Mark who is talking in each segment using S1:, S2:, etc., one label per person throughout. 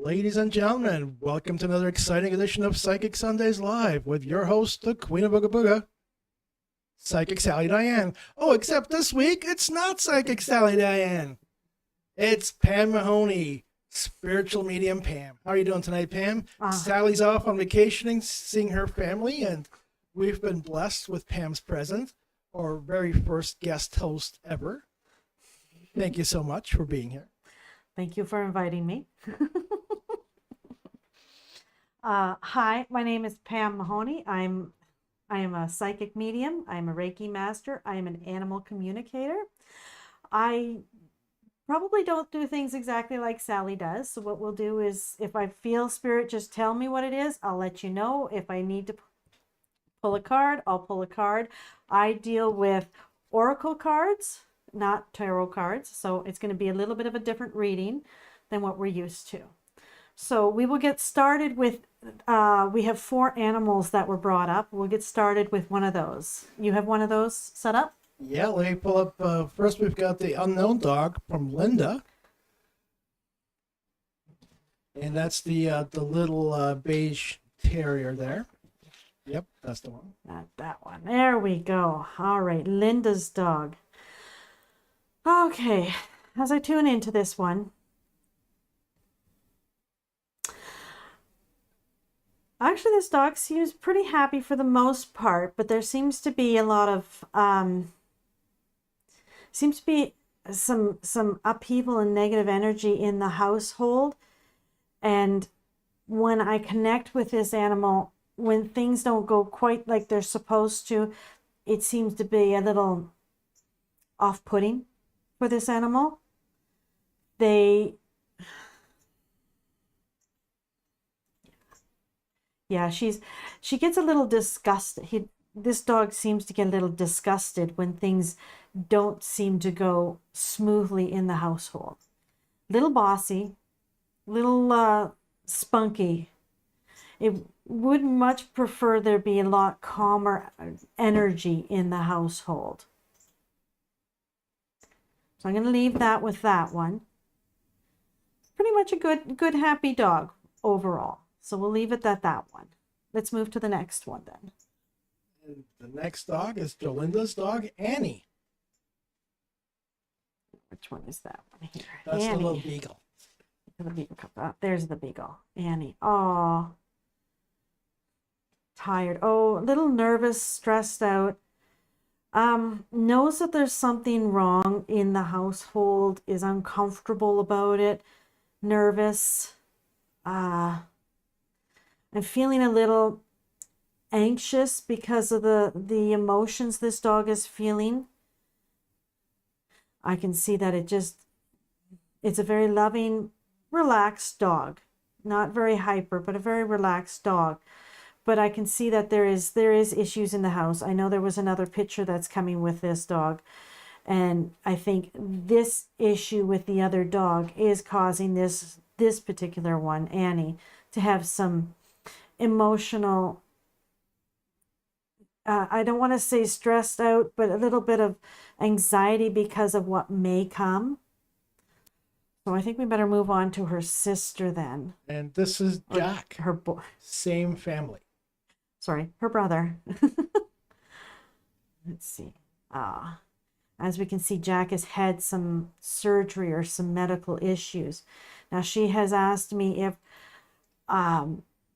S1: Ladies and gentlemen, welcome to another exciting edition of Psychic Sundays Live with your host, the Queen of Booga Booga, Psychic Sally Diane. Oh, except this week, it's not Psychic Sally Diane. It's Pam Mahoney, spiritual medium Pam. How are you doing tonight, Pam? Sally's off on vacationing, seeing her family, and we've been blessed with Pam's presence, our very first guest host ever. Thank you so much for being here.
S2: Thank you for inviting me. Hi, my name is Pam Mahoney. I am a psychic medium. I'm a Reiki master. I am an animal communicator. I probably don't do things exactly like Sally does. So what we'll do is, if I feel spirit, just tell me what it is. I'll let you know. If I need to pull a card, I'll pull a card. I deal with oracle cards, not tarot cards. So it's going to be a little bit of a different reading than what we're used to. So we will get started with, we have 4 animals that were brought up. We'll get started with one of those. You have one of those set up?
S1: Yeah, let me pull up, first we've got the unknown dog from Linda. And that's the little beige terrier there. Yep, that's the one.
S2: Not that one. There we go. All right, Linda's dog. Okay, as I tune into this one, actually this dog seems pretty happy for the most part, but there seems to be a lot of, some upheaval and negative energy in the household. And when I connect with this animal, when things don't go quite like they're supposed to, it seems to be a little off-putting for this animal. She gets a little disgusted. This dog seems to get a little disgusted when things don't seem to go smoothly in the household. Little bossy, little spunky. It would much prefer there be a lot calmer energy in the household. So I'm going to leave that with that one. Pretty much a good, happy dog overall. So we'll leave it at that one. Let's move to the next one then.
S1: And the next dog is Jolinda's dog, Annie.
S2: Which one is that one here?
S1: That's
S2: Annie.
S1: the little beagle.
S2: The beagle comes up. There's the beagle. Annie. Oh, tired. Oh, a little nervous, stressed out. Knows that there's something wrong in the household, is uncomfortable about it, nervous. I'm feeling a little anxious because of the emotions this dog is feeling. I can see that it's a very loving, relaxed dog. Not very hyper, but a very relaxed dog. But I can see that there is issues in the house. I know there was another picture that's coming with this dog. And I think this issue with the other dog is causing this particular one, Annie, to have some emotional, I don't want to say stressed out, but a little bit of anxiety because of what may come. So I think we better move on to her sister then.
S1: And this is Jack.
S2: Her boy.
S1: Same family.
S2: Sorry, her brother. Let's see. As we can see, Jack has had some surgery or some medical issues. Now she has asked me if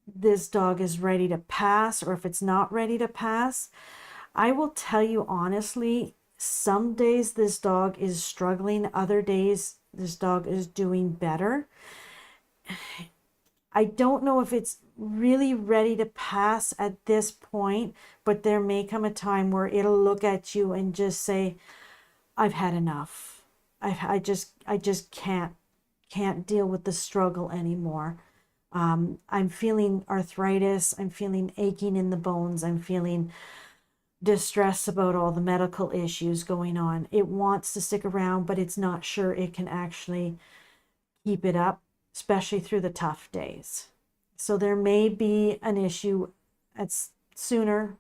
S2: this dog is ready to pass or if it's not ready to pass. I will tell you honestly, some days this dog is struggling, other days this dog is doing better. I don't know if it's really ready to pass at this point, but there may come a time where it'll look at you and just say, I've had enough. I just can't deal with the struggle anymore. I'm feeling arthritis. I'm feeling aching in the bones. I'm feeling distress about all the medical issues going on. It wants to stick around, but it's not sure it can actually keep it up, especially through the tough days. So there may be an issue that's sooner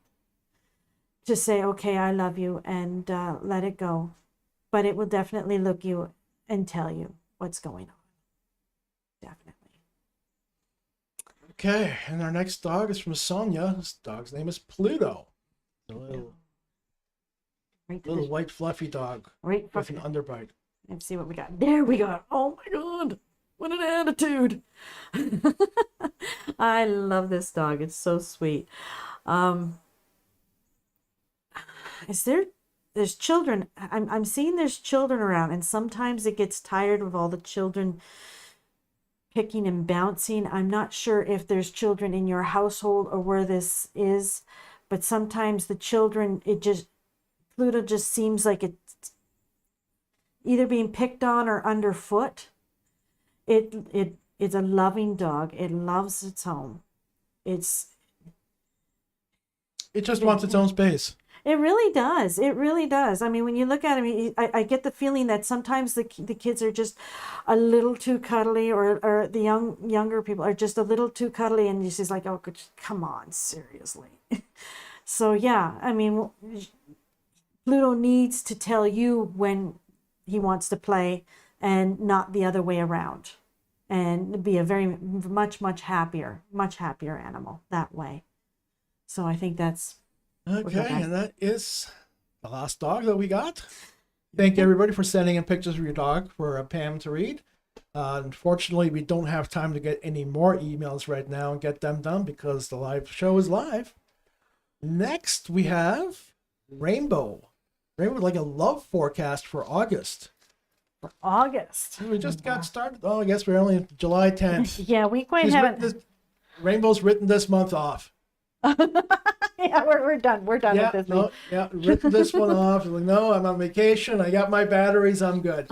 S2: to say, okay, I love you, and let it go. But it will definitely look you and tell you what's going on. Definitely.
S1: Okay, and our next dog is from Sonia. This dog's name is Pluto. A little white fluffy dog
S2: Right,
S1: with an underbite.
S2: let's see what we got. There we go. Oh my God. What an attitude. I love this dog. It's so sweet. There's children. I'm seeing there's children around, and sometimes it gets tired of all the children picking and bouncing. I'm not sure if there's children in your household or where this is, but sometimes the children, Pluto just seems like it's either being picked on or underfoot. It's a loving dog. It loves its home. It
S1: just wants its own space.
S2: It really does. It really does. I mean, when you look at him, I get the feeling that sometimes the kids are just a little too cuddly, or the younger people are just a little too cuddly, and she's like, oh, come on, seriously. So yeah, I mean, Pluto needs to tell you when he wants to play, and not the other way around, and be a very much happier animal that way. So I think that's
S1: okay, and that is the last dog that we got. Thank you, everybody, for sending in pictures of your dog for Pam to read. Unfortunately, we don't have time to get any more emails right now and get them done because the live show is live. Next, we have Rainbow. Rainbow, like a love forecast for August.
S2: for August.
S1: We just got started. Oh, I guess we're only July 10th.
S2: Yeah, we quite haven't.
S1: Rainbow's written this month off.
S2: Yeah, we're done. We're done with this week.
S1: Yeah, written this one off. Like, no, I'm on vacation. I got my batteries. I'm good.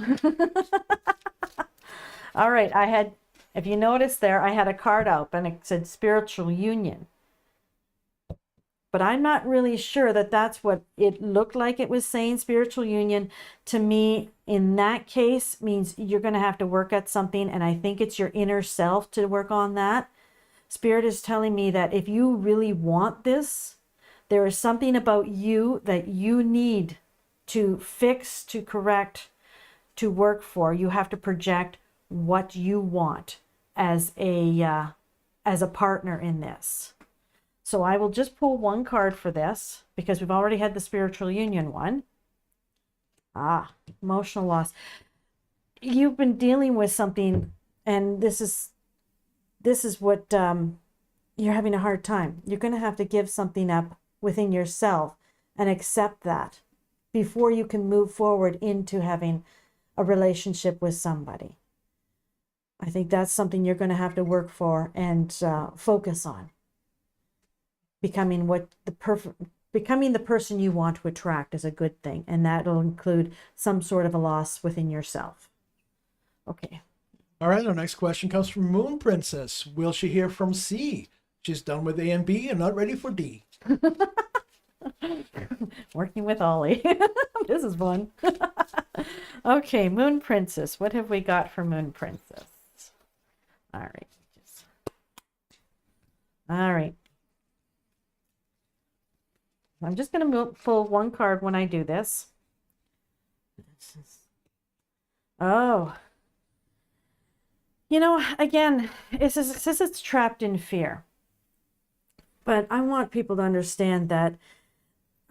S2: All right. I had, if you notice there, I had a card out and it said spiritual union. But I'm not really sure that that's what it looked like it was saying. Spiritual union, to me, in that case, means you're going to have to work at something. And I think it's your inner self to work on that. Spirit is telling me that if you really want this, there is something about you that you need to fix, to correct, to work for. You have to project what you want as a partner in this. So I will just pull one card for this because we've already had the spiritual union one. Emotional loss. You've been dealing with something, and this is what you're having a hard time. You're going to have to give something up within yourself and accept that before you can move forward into having a relationship with somebody. I think that's something you're going to have to work for and focus on. Becoming the person you want to attract is a good thing, and that'll include some sort of a loss within yourself. Okay.
S1: All right, our next question comes from Moon Princess. Will she hear from C? She's done with A and B and not ready for D.
S2: Working with Ollie. This is fun. Okay, Moon Princess. What have we got for Moon Princess? All right. All right. I'm just going to pull one card when I do this. Oh. You know, again, it says it's trapped in fear. But I want people to understand that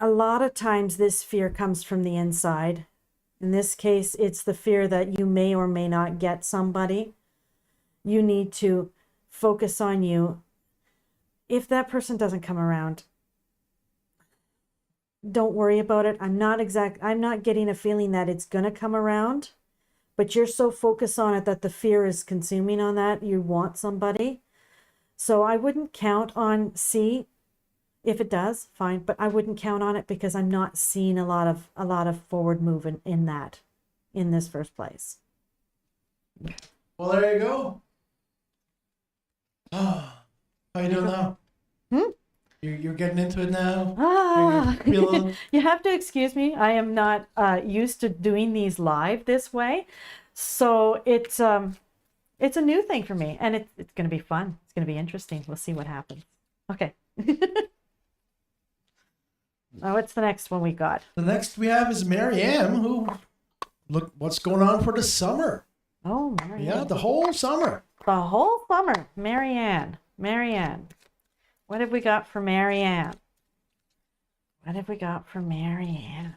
S2: a lot of times this fear comes from the inside. In this case, it's the fear that you may or may not get somebody. You need to focus on you. If that person doesn't come around, don't worry about it. I'm not getting a feeling that it's going to come around, but you're so focused on it that the fear is consuming on that. You want somebody. So I wouldn't count on C. If it does, fine, but I wouldn't count on it because I'm not seeing a lot of forward movement in this first place.
S1: Well, there you go. How you doing now? You're getting into it now?
S2: You have to excuse me. I am not used to doing these live this way. So it's a new thing for me, and it's going to be fun. It's going to be interesting. We'll see what happens. Okay. What's the next one we got?
S1: The next we have is Marianne, who, look, what's going on for the summer?
S2: Oh, Marianne.
S1: Yeah, the whole summer.
S2: The whole summer, Marianne. Marianne. What have we got for Marianne? What have we got for Marianne?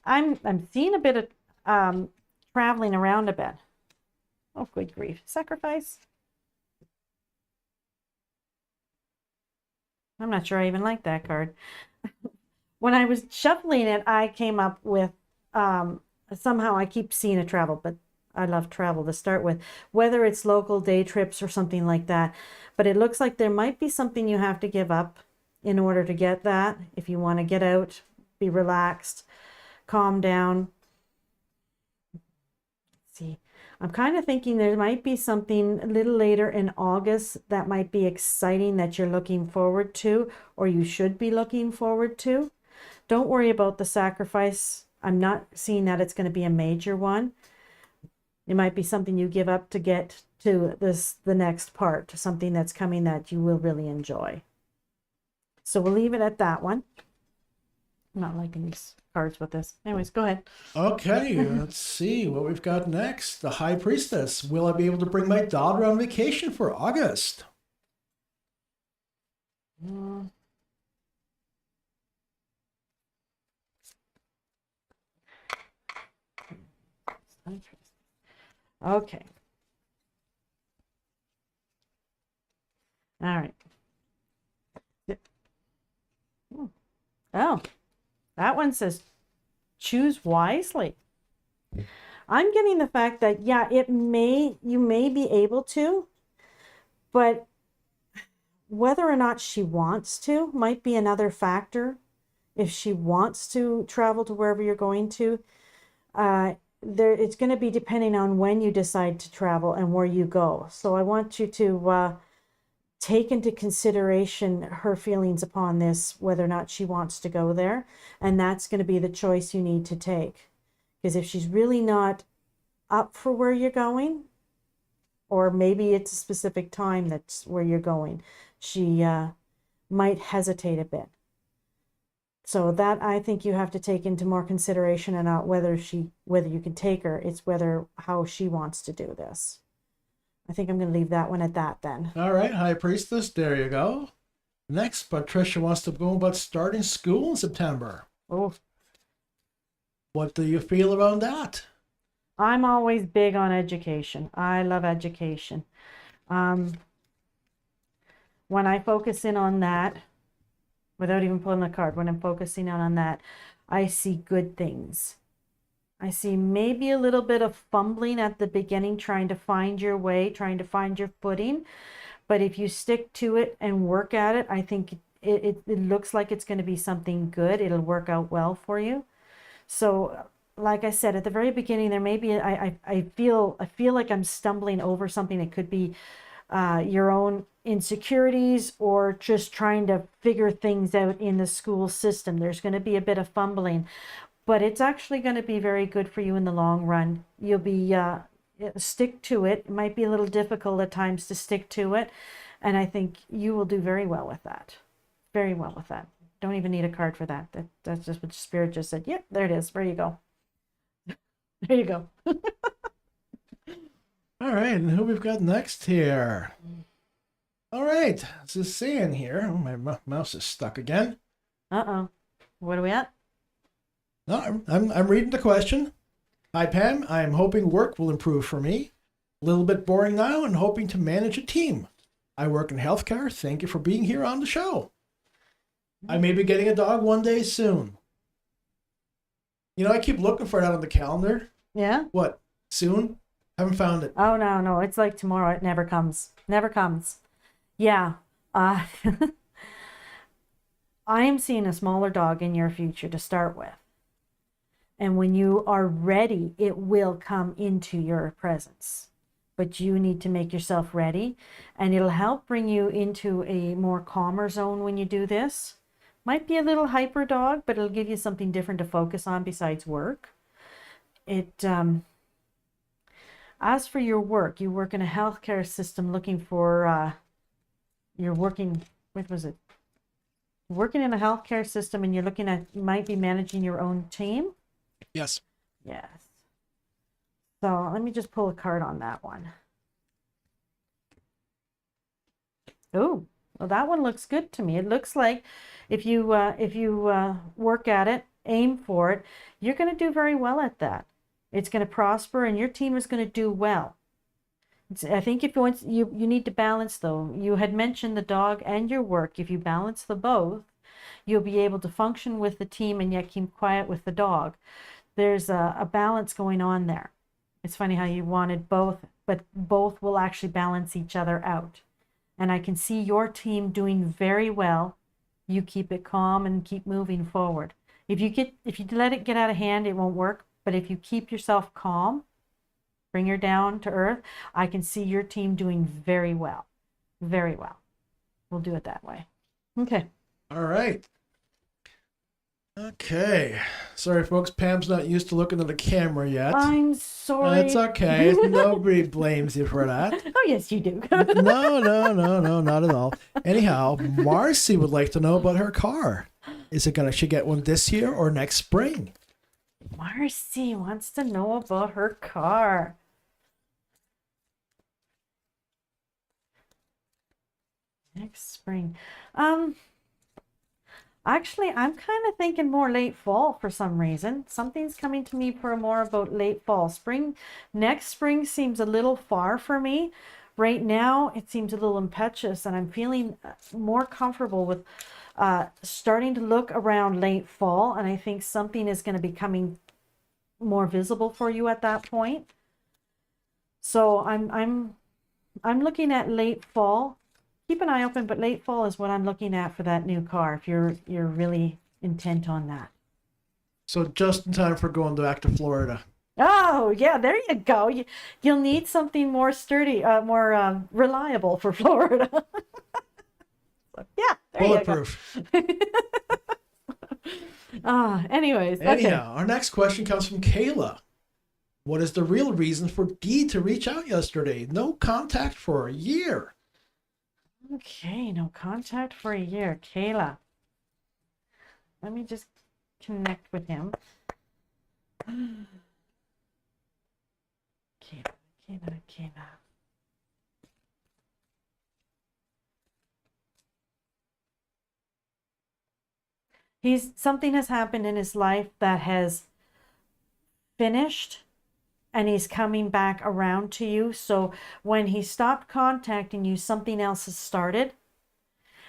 S2: I'm seeing a bit of traveling around a bit. Oh, good grief. Sacrifice. I'm not sure I even like that card. When I was shuffling it, I came up with, somehow I keep seeing a travel, but I love travel to start with, whether it's local day trips or something like that. But it looks like there might be something you have to give up in order to get that. If you want to get out, be relaxed, calm down. Let's see, I'm kind of thinking there might be something a little later in August that might be exciting that you're looking forward to, or you should be looking forward to. Don't worry about the sacrifice. I'm not seeing that it's going to be a major one. It might be something you give up to get to the next part, to something that's coming that you will really enjoy. So we'll leave it at that one. I'm not liking these cards with this. Anyways, go ahead.
S1: Okay, let's see what we've got next. The High Priestess. Will I be able to bring my daughter on vacation for August?
S2: Okay. All right. Oh, that one says choose wisely. I'm getting the fact that, yeah, you may be able to, but whether or not she wants to might be another factor. If she wants to travel to wherever you're going to, it's going to be depending on when you decide to travel and where you go. So I want you to take into consideration her feelings upon this, whether or not she wants to go there. And that's going to be the choice you need to take. Because if she's really not up for where you're going, or maybe it's a specific time that's where you're going, she might hesitate a bit. So that, I think, you have to take into more consideration, and not whether you can take her, it's how she wants to do this. I think I'm going to leave that one at that then.
S1: All right, High Priestess, there you go. Next, Patricia wants to know about starting school in September.
S2: Oh,
S1: What do you feel around that?
S2: I'm always big on education. I love education. When I focus in on that, without even pulling a card, when I'm focusing on that, I see good things. I see maybe a little bit of fumbling at the beginning, trying to find your way, trying to find your footing. But if you stick to it and work at it, I think it looks like it's going to be something good. It'll work out well for you. So, like I said, at the very beginning, there may be, I feel like I'm stumbling over something. It could be your own insecurities, or just trying to figure things out in the school system. There's going to be a bit of fumbling, but it's actually going to be very good for you in the long run. You'll be stick to it. It might be a little difficult at times to stick to it, and I think you will do very well with that. Very well with that. Don't even need a card for that. That's just what Spirit just said. Yep, there it is. There you go. There you go.
S1: All right, and who we've got next here? All right, this is saying here. Oh, my mouse is stuck again.
S2: Uh-oh. What are we at?
S1: No, I'm reading the question. Hi, Pam. I am hoping work will improve for me. A little bit boring now, and hoping to manage a team. I work in healthcare. Thank you for being here on the show. I may be getting a dog one day soon. You know, I keep looking for that on the calendar.
S2: Yeah?
S1: What? Soon? Haven't found it.
S2: Oh, no. It's like tomorrow. It never comes. Never comes. Yeah. I am seeing a smaller dog in your future to start with. And when you are ready, it will come into your presence. But you need to make yourself ready. And it'll help bring you into a more calmer zone when you do this. Might be a little hyper dog, but it'll give you something different to focus on besides work. As for your work, you work in a healthcare system looking for, you're working, what was it? Working in a healthcare system, and you're looking at, you might be managing your own team.
S1: Yes.
S2: Yes. So let me just pull a card on that one. Oh, well, that one looks good to me. It looks like if you work at it, aim for it, you're going to do very well at that. It's going to prosper, and your team is going to do well. I think if you need to balance though. You had mentioned the dog and your work. If you balance the both, you'll be able to function with the team and yet keep quiet with the dog. There's a balance going on there. It's funny how you wanted both, but both will actually balance each other out. And I can see your team doing very well. You keep it calm and keep moving forward. If you let it get out of hand, it won't work. But if you keep yourself calm, bring her down to earth, I can see your team doing very well. Very well. We'll do it that way. Okay.
S1: All right. Okay. Sorry, folks. Pam's not used to looking at the camera yet.
S2: I'm sorry.
S1: It's okay. Nobody blames you for that.
S2: Oh, yes, you do.
S1: No, not at all. Anyhow, Marcy would like to know about her car. Is it gonna she get one this year or next spring?
S2: Marcy wants to know about her car. Next spring. Actually, I'm kind of thinking more late fall for some reason. Something's coming to me for more about late fall. Next spring seems a little far for me. Right now, it seems a little impetuous, and I'm feeling more comfortable with starting to look around late fall, and I think something is going to be coming more visible for you at that point. So I'm looking at late fall. Keep an eye open, but late fall is what I'm looking at for that new car, if you're really intent on that.
S1: So just in time for going back to Florida.
S2: Oh, yeah, there you go. You'll need something more sturdy, more reliable for Florida. Yeah, there
S1: Bulletproof.
S2: you go. Anyways.
S1: Anyhow,
S2: okay.
S1: our next question comes from Kayla. What is the real reason for Dee to reach out yesterday? No contact for a year.
S2: Okay, no contact for a year. Kayla. Let me just connect with him. Kayla. Something has happened in his life that has finished, and he's coming back around to you. So when he stopped contacting you, something else has started,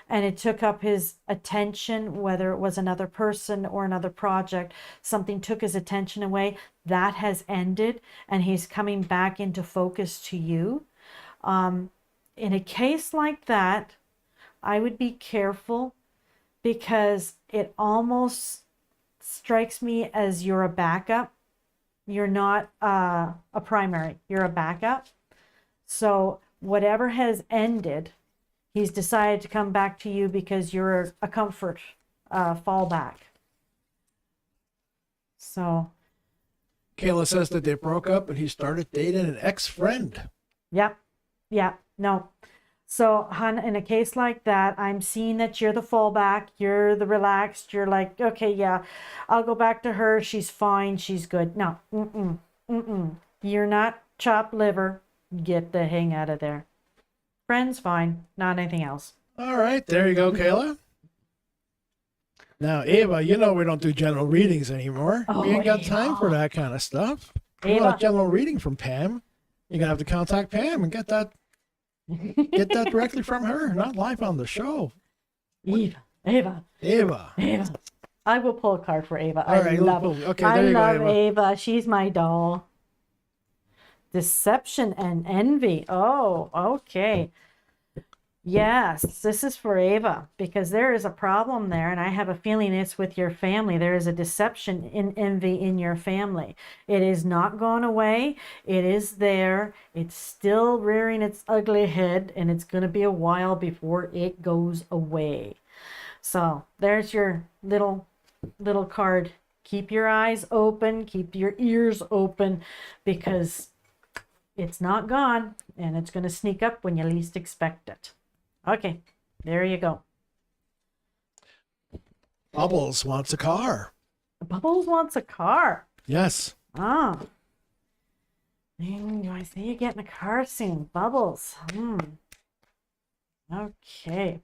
S2: and it took up his attention, whether it was another person or another project. Something took his attention away. That has ended, and he's coming back into focus to you. In a case like that, I would be careful, because it almost strikes me as you're a backup. You're not a primary, you're a backup. So whatever has ended, he's decided to come back to you because you're a comfort fallback. So
S1: Kayla says that they broke up and he started dating an ex-friend.
S2: Yep. No. So, hon, in a case like that, I'm seeing that you're the fallback, you're the relaxed, you're like, okay, yeah, I'll go back to her, she's fine, she's good. No, you're not chopped liver, get the hang out of there. Friends, fine, not anything else.
S1: All right, there you go, Kayla. Now, Ava, you know we don't do general readings anymore. We ain't got time for that kind of stuff. If you want a general reading from Pam, you're going to have to contact Pam and get that directly from her, not live on the show.
S2: Ava. I will pull a card for Ava. I love Ava. She's my doll. Deception and envy. Oh, okay. Yes, this is for Ava, because there is a problem there, and I have a feeling it's with your family. There is a deception and envy in your family. It is not gone away. It is there. It's still rearing its ugly head, and it's going to be a while before it goes away. So there's your little card. Keep your eyes open. Keep your ears open, because it's not gone, and it's going to sneak up when you least expect it. Okay, there you go.
S1: Bubbles wants a car.
S2: Bubbles wants a car.
S1: Yes.
S2: Ah. Do I see you getting a car soon? Bubbles. Okay.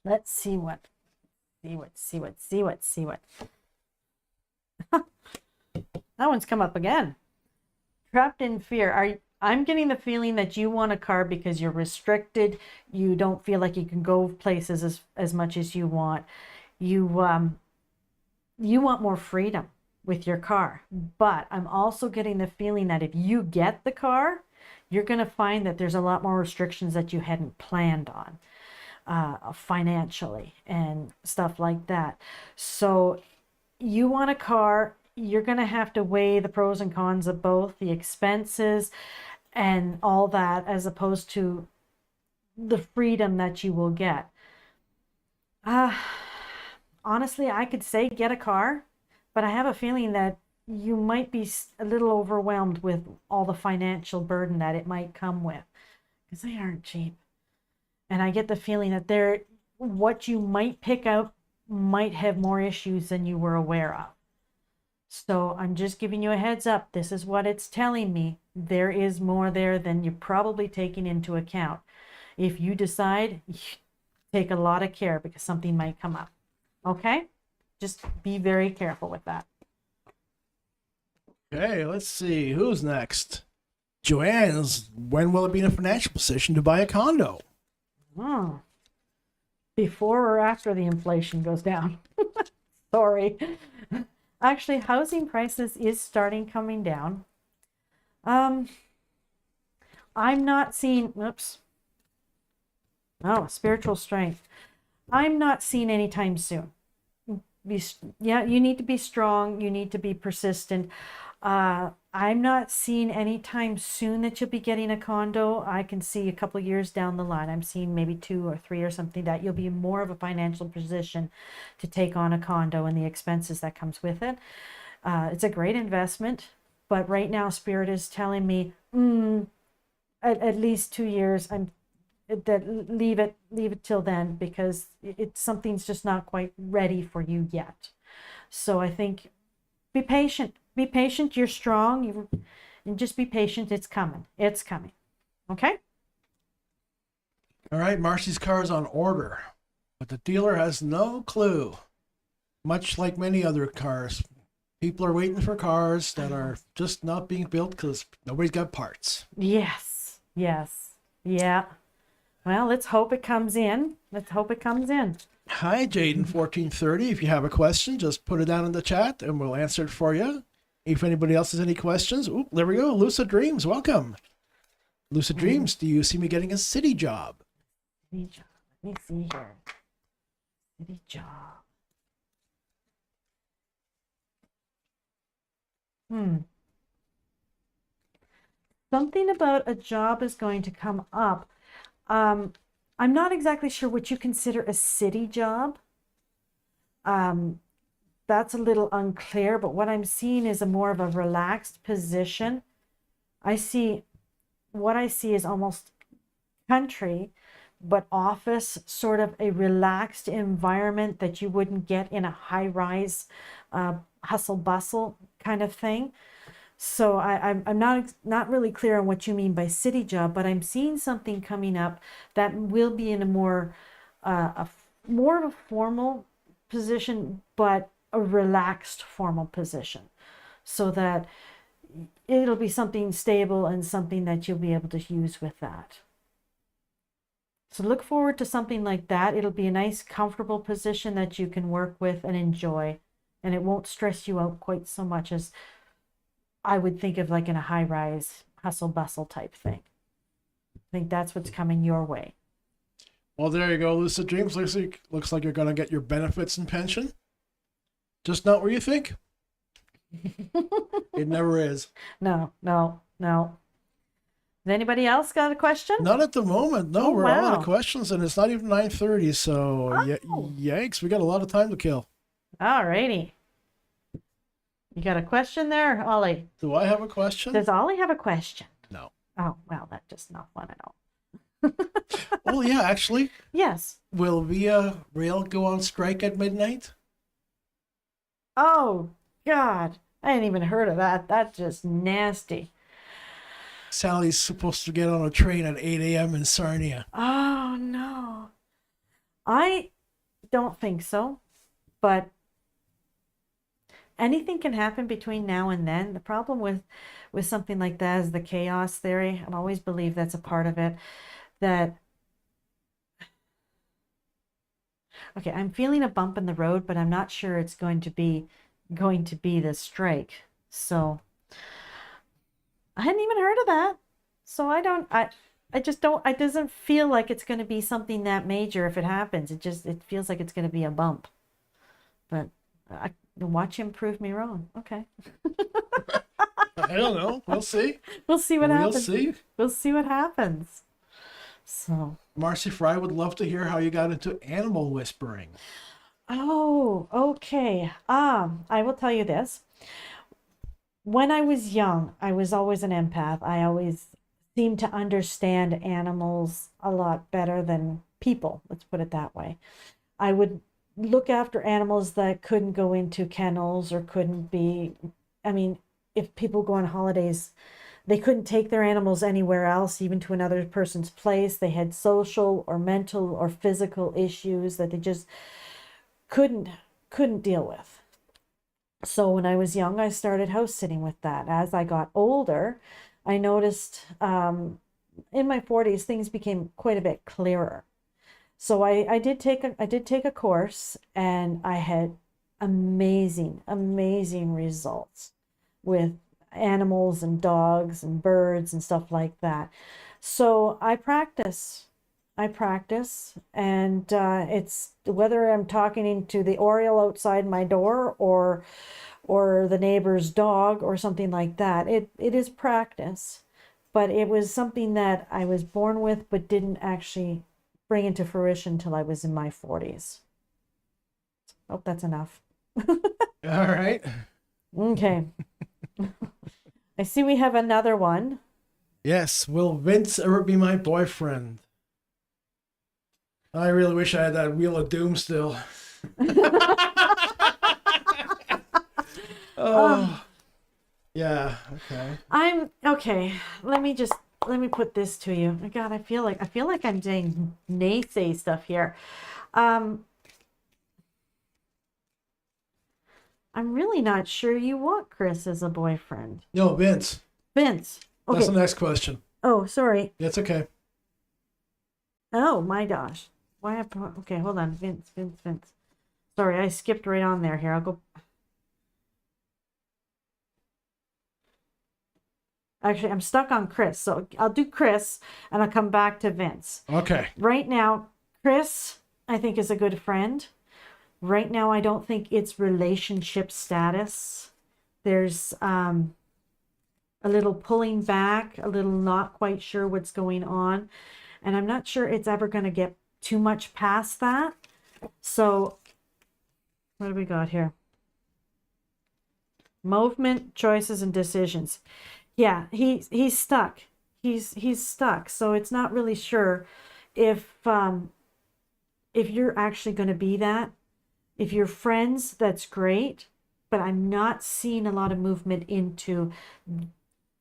S2: Let's see what. See what. That one's come up again. Trapped in fear. I'm getting the feeling that you want a car because you're restricted. You don't feel like you can go places as much as you want. You want more freedom with your car. But I'm also getting the feeling that if you get the car, you're going to find that there's a lot more restrictions that you hadn't planned on financially and stuff like that. So you want a car, you're going to have to weigh the pros and cons of both, the expenses and all that, as opposed to the freedom that you will get. Honestly, I could say get a car, but I have a feeling that you might be a little overwhelmed with all the financial burden that it might come with, because they aren't cheap. And I get the feeling that what you might pick out might have more issues than you were aware of. So I'm just giving you a heads up. This is what it's telling me. There is more there than you're probably taking into account. If you decide, take a lot of care because something might come up. Okay? Just be very careful with that.
S1: Okay, let's see. Who's next? Joanne's, when will it be in a financial position to buy a condo?
S2: Before or after the inflation goes down? Sorry. Actually, housing prices is starting coming down. I'm not seeing, spiritual strength. I'm not seeing anytime soon. You need to be strong. You need to be persistent. I'm not seeing anytime soon that you'll be getting a condo. I can see a couple of years down the line. I'm seeing maybe 2 or 3 or something that you'll be in more of a financial position to take on a condo and the expenses that comes with it. It's a great investment, but right now Spirit is telling me at least 2 years. Leave it till then, because something's just not quite ready for you yet. So I think be patient. Be patient. You're strong. And just be patient. It's coming. It's coming. Okay?
S1: All right, Marcy's car is on order, but the dealer has no clue. Much like many other cars, people are waiting for cars that are just not being built because nobody's got parts.
S2: Yes. Yeah. Well, let's hope it comes in.
S1: Hi, Jaden1430. If you have a question, just put it down in the chat and we'll answer it for you. If anybody else has any questions, there we go. Lucid Dreams, welcome. Lucid Dreams, do you see me getting a city job?
S2: City job. Let me see here. City job. Something about a job is going to come up. I'm not exactly sure what you consider a city job. That's a little unclear, but what I'm seeing is more of a relaxed position. What I see is almost country, but office, sort of a relaxed environment that you wouldn't get in a high-rise hustle bustle kind of thing. So I'm not really clear on what you mean by city job, but I'm seeing something coming up that will be in a more of a formal position, but a relaxed formal position, so that it'll be something stable and something that you'll be able to use with that. So look forward to something like that. It'll be a nice, comfortable position that you can work with and enjoy, and it won't stress you out quite so much as I would think of like in a high-rise hustle bustle type thing. I think that's what's coming your way.
S1: Well, there you go, Lucid Dreams. Looks like you're going to get your benefits and pension. Just not where you think. It never is.
S2: No. Has anybody else got a question?
S1: Not at the moment. No, we're all out of questions, and it's not even 9:30. So, yikes, we got a lot of time to kill.
S2: All righty. You got a question there, Ollie?
S1: Do I have a question?
S2: Does Ollie have a question?
S1: No.
S2: Oh, well, that's just not fun at all.
S1: Oh, yeah, actually.
S2: Yes.
S1: Will Via Rail go on strike at midnight?
S2: Oh, God. I hadn't even heard of that. That's just nasty.
S1: Sally's supposed to get on a train at 8 a.m. in Sarnia.
S2: Oh no. I don't think so, but anything can happen between now and then. The problem with something like that is the chaos theory. I've always believed that's a part of it. That okay, I'm feeling a bump in the road, but I'm not sure it's going to be the strike. So I hadn't even heard of that. So I just don't, it doesn't feel like it's going to be something that major if it happens. It feels like it's going to be a bump. But I watch him prove me wrong. Okay.
S1: I don't know. We'll see.
S2: We'll see what happens.
S1: We'll see.
S2: We'll see what happens. So,
S1: Marcy Fry would love to hear how you got into animal whispering.
S2: oh, okay. I will tell you this. When I was young, I was always an empath. I always seemed to understand animals a lot better than people. Let's put it that way. I would look after animals that couldn't go into kennels or couldn't be, I mean, if people go on holidays, they couldn't take their animals anywhere else, even to another person's place. They had social or mental or physical issues that they just couldn't deal with. So when I was young, I started house sitting with that. As I got older, I noticed in my 40s things became quite a bit clearer. So I did take a course, and I had amazing results with animals and dogs and birds and stuff like that. So I practice, and it's whether I'm talking to the oriole outside my door or the neighbor's dog or something like that. It is practice, but it was something that I was born with, but didn't actually bring into fruition till I was in my 40s. Oh, that's enough.
S1: All right.
S2: Okay. I see we have another one.
S1: Yes. Will Vince ever be my boyfriend? I really wish I had that Wheel of Doom still. Oh. Yeah. Okay.
S2: I'm okay. Let me put this to you. God, I feel like I'm saying naysay stuff here. I'm really not sure you want Chris as a boyfriend.
S1: No, Vince.
S2: Vince. Okay.
S1: That's the next question.
S2: Oh, sorry.
S1: It's okay.
S2: Oh my gosh. Why have okay, hold on. Vince. Sorry, I skipped right on there here. I'll go. Actually, I'm stuck on Chris. So I'll do Chris and I'll come back to Vince.
S1: Okay.
S2: Right now, Chris, I think, is a good friend. Right now, I don't think it's relationship status. There's a little pulling back, a little not quite sure what's going on. And I'm not sure it's ever going to get too much past that. So what do we got here? Movement, choices, and decisions. Yeah, he's stuck. He's stuck. So it's not really sure if you're actually going to be that. If you're friends, that's great, but I'm not seeing a lot of movement into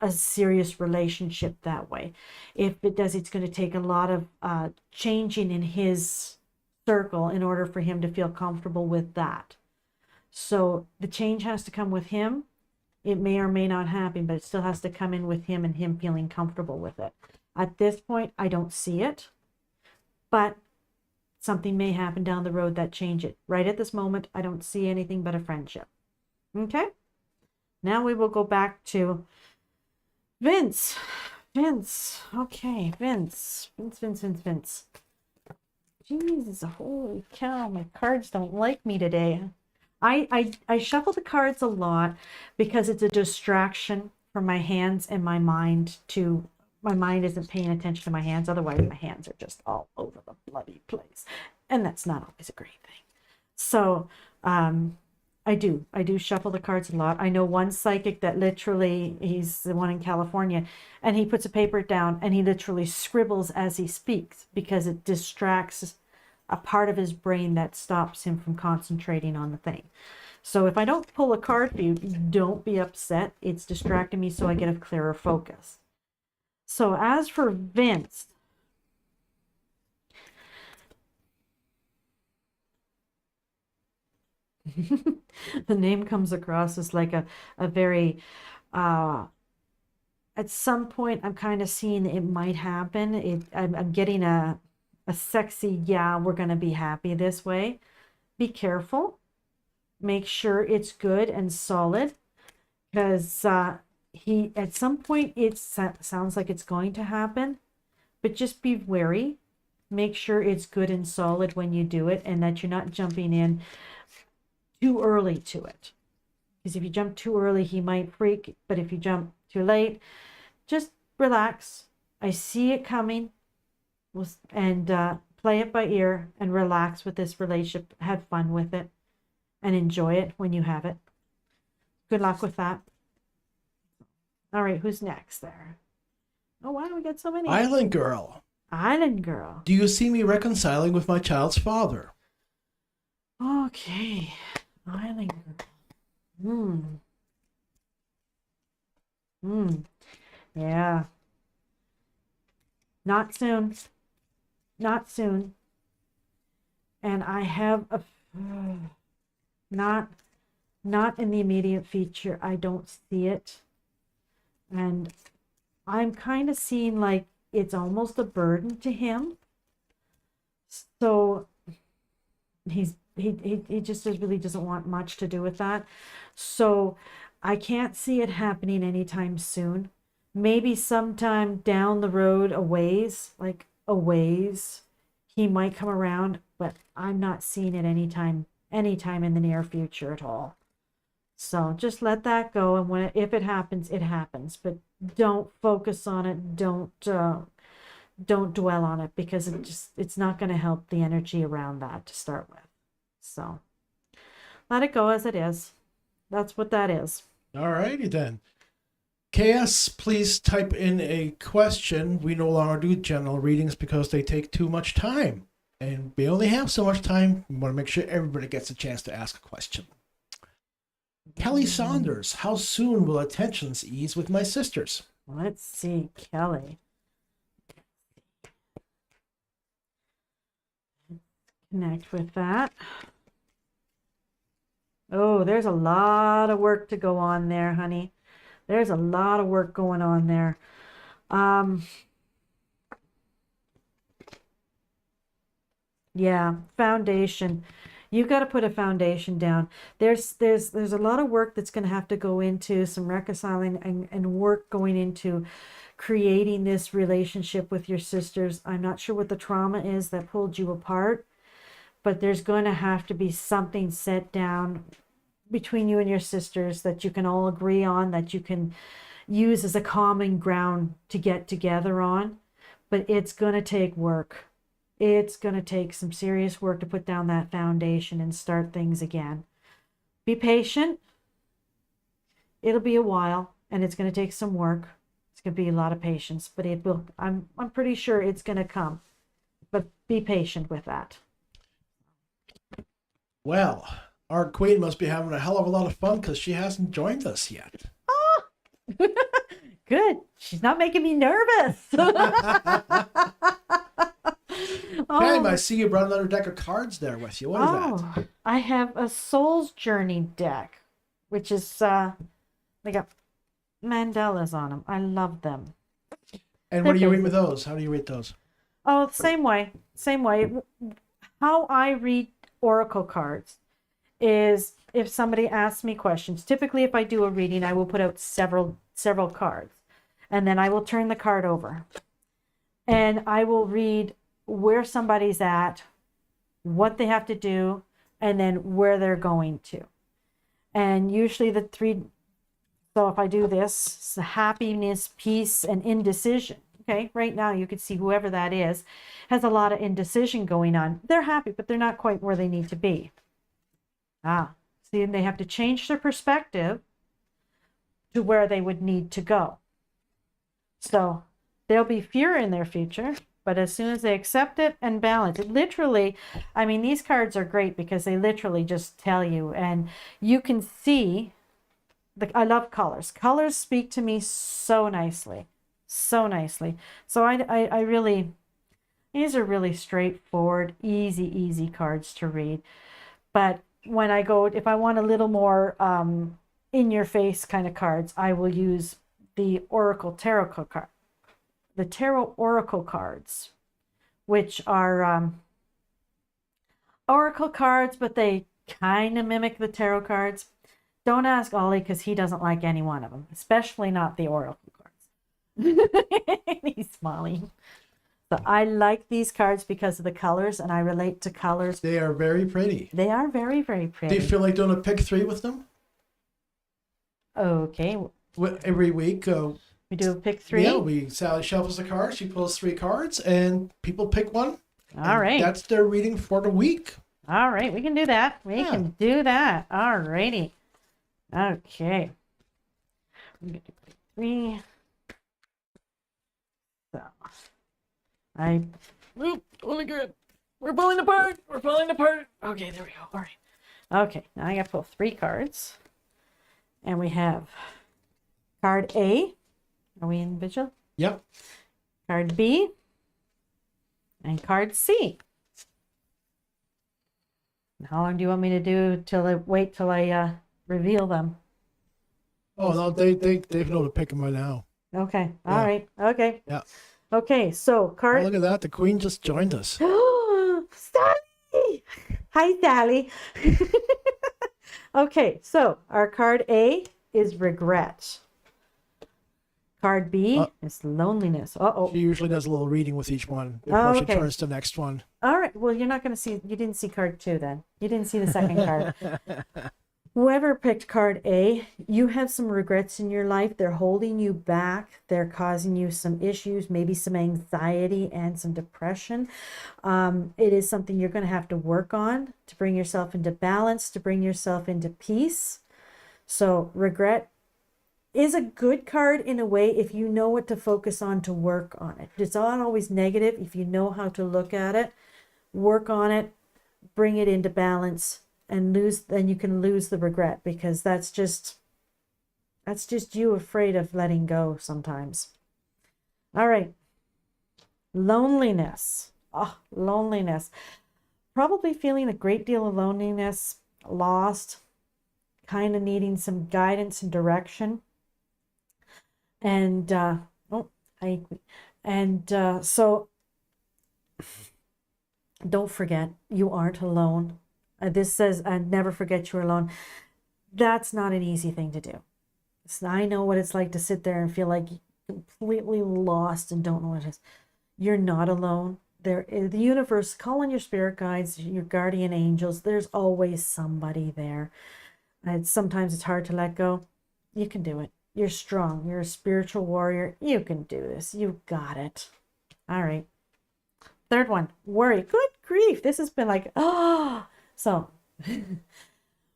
S2: a serious relationship that way. If it does, it's going to take a lot of changing in his circle in order for him to feel comfortable with that. So the change has to come with him. It may or may not happen, but it still has to come in with him and him feeling comfortable with it. At this point, I don't see it, but something may happen down the road that change it. Right at this moment, I don't see anything but a friendship. Okay? Now we will go back to Vince. Okay, Vince. Jesus, holy cow, my cards don't like me today. I shuffle the cards a lot because it's a distraction for my hands and my mind my mind isn't paying attention to my hands. Otherwise, my hands are just all over the bloody place. And that's not always a great thing. So I do shuffle the cards a lot. I know one psychic that literally, he's the one in California, and he puts a paper down and he literally scribbles as he speaks because it distracts a part of his brain that stops him from concentrating on the thing. So if I don't pull a card for you, don't be upset. It's distracting me so I get a clearer focus. So as for Vince, the name comes across as like a very, at some point I'm kind of seeing it might happen. I'm getting a sexy, yeah, we're going to be happy this way. Be careful. Make sure it's good and solid, because he, at some point, it sounds like it's going to happen, but just be wary. Make sure it's good and solid when you do it, and that you're not jumping in too early to it. Because if you jump too early, he might freak, but if you jump too late, just relax. I see it coming, and play it by ear and relax with this relationship. Have fun with it and enjoy it when you have it. Good luck with that. All right, who's next there? Oh, why do we get so many?
S1: Island Girl.
S2: Island Girl.
S1: Do you see me reconciling with my child's father?
S2: Okay. Island Girl. Yeah. Not soon. Not soon. And I have a not in the immediate future. I don't see it. And I'm kind of seeing like it's almost a burden to him. So he just really doesn't want much to do with that. So I can't see it happening anytime soon. Maybe sometime down the road, a ways, he might come around, but I'm not seeing it anytime in the near future at all. So just let that go, and if it happens, it happens. But don't focus on it. Don't dwell on it, because it's not going to help the energy around that to start with. So let it go as it is. That's what that is.
S1: All righty then. KS, please type in a question. We no longer do general readings because they take too much time. And we only have so much time. We want to make sure everybody gets a chance to ask a question. Kelly Saunders, how soon will tensions ease with my sisters?
S2: Let's see, Kelly. Connect with that. Oh, there's a lot of work to go on there, honey. There's a lot of work going on there. Yeah, foundation. You've got to put a foundation down. There's a lot of work that's going to have to go into some reconciling and work going into creating this relationship with your sisters. I'm not sure what the trauma is that pulled you apart, but there's going to have to be something set down between you and your sisters that you can all agree on, that you can use as a common ground to get together on. But it's going to take work. It's going to take some serious work to put down that foundation and start things again. Be patient. It'll be a while, and it's going to take some work. It's going to be a lot of patience, but it will. I'm pretty sure it's going to come. But be patient with that.
S1: Well, our queen must be having a hell of a lot of fun because she hasn't joined us yet.
S2: Oh, good. She's not making me nervous.
S1: Pam, I see you brought another deck of cards there with you. What is that?
S2: I have a Soul's Journey deck, which is, they got mandalas on them. I love them.
S1: And what do you read with those? How do you read those?
S2: Oh, same way. Same way. How I read oracle cards is if somebody asks me questions. Typically, if I do a reading, I will put out several cards, and then I will turn the card over, and I will read where somebody's at, what they have to do, and then where they're going to. And usually the three, so if I do this, it's happiness, peace, and indecision. Okay, right now you can see whoever that is has a lot of indecision going on. They're happy, but they're not quite where they need to be. See, and they have to change their perspective to where they would need to go. So there'll be fear in their future, but as soon as they accept it and balance it, literally, I mean, these cards are great because they literally just tell you, and you can see, I love colors. Colors speak to me so nicely. so nicely. So I really, these are really straightforward, easy cards to read. But when I go, if I want a little more in your face kind of cards, I will use the Oracle Tarot card, the Tarot Oracle cards, which are Oracle cards, but they kind of mimic the tarot cards. Don't ask Ollie because he doesn't like any one of them, especially not the Oracle cards. He's smiling. So I like these cards because of the colors, and I relate to colors.
S1: They are very pretty.
S2: They are very, very pretty.
S1: Do you feel like doing a pick 3 with them?
S2: Okay.
S1: Every week.
S2: We do a pick 3?
S1: Yeah, Sally shuffles the cards, she pulls 3 cards, and people pick one.
S2: All right.
S1: That's their reading for the week.
S2: All right, we can do that. We can do that. All righty. Okay. I'm going to do pick 3. So, oh my God. We're falling apart. We're falling apart. Okay, there we go. All right. Okay, now I got to pull 3 cards. And we have card A. Are we in vigil?
S1: Yep.
S2: Card B. And card C. How long do you want me to do wait till I reveal them?
S1: Oh no, they know to pick them right now.
S2: Okay.
S1: Yeah.
S2: All right. Okay.
S1: Yeah.
S2: Okay. So
S1: Oh,
S2: card.
S1: look at that. The queen just joined us.
S2: Sally! Hi, Sally. Okay. So our card A is regret. Card B is loneliness. Uh-oh.
S1: She usually does a little reading with each one before she turns to the next one.
S2: All right. Well, you're not going to see, you didn't see card 2 then. You didn't see the second card. Whoever picked card A, you have some regrets in your life. They're holding you back. They're causing you some issues, maybe some anxiety and some depression. It is something you're going to have to work on to bring yourself into balance, to bring yourself into peace. So regret is a good card in a way if you know what to focus on to work on it. It's not always negative. If you know how to look at it, work on it, bring it into balance, and then you can lose the regret, because that's just you afraid of letting go sometimes. All right. Loneliness. Oh, loneliness. Probably feeling a great deal of loneliness, lost, kind of needing some guidance and direction. And so don't forget, you aren't alone. This says, never forget you're alone. That's not an easy thing to do. So I know what it's like to sit there and feel like completely lost and don't know what it is. You're not alone. The universe, call on your spirit guides, your guardian angels. There's always somebody there. Sometimes it's hard to let go. You can do it. You're strong. You're a spiritual warrior. You can do this. You got it. All right. Third one, worry. Good grief. This has been like, So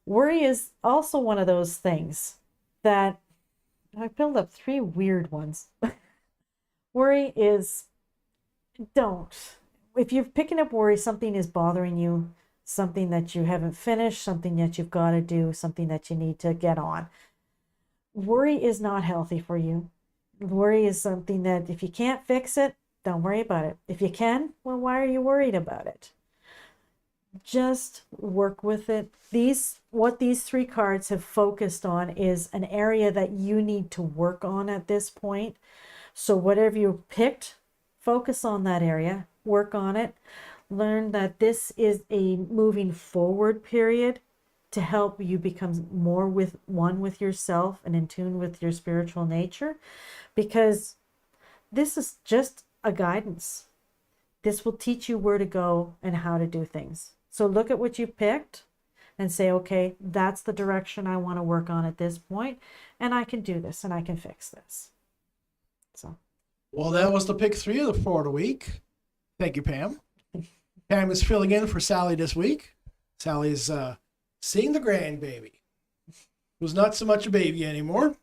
S2: worry is also one of those things that I built up 3 weird ones. Worry is, if you're picking up worry, something is bothering you, something that you haven't finished, something that you've got to do, something that you need to get on. Worry is not healthy for you. Worry is something that if you can't fix it, don't worry about it. If you can, well, why are you worried about it? Just work with it. What these 3 cards have focused on is an area that you need to work on at this point. So whatever you picked, focus on that area, work on it. Learn that this is a moving forward period to help you become more one with yourself and in tune with your spiritual nature, because this is just a guidance. This will teach you where to go and how to do things. So look at what you picked and say, okay, that's the direction I want to work on at this point, and I can do this and I can fix this. So,
S1: well, that was the pick 3 of the Florida week. Thank you, Pam. Pam is filling in for Sally this week. Sally's seeing the grandbaby, who's not so much a baby anymore.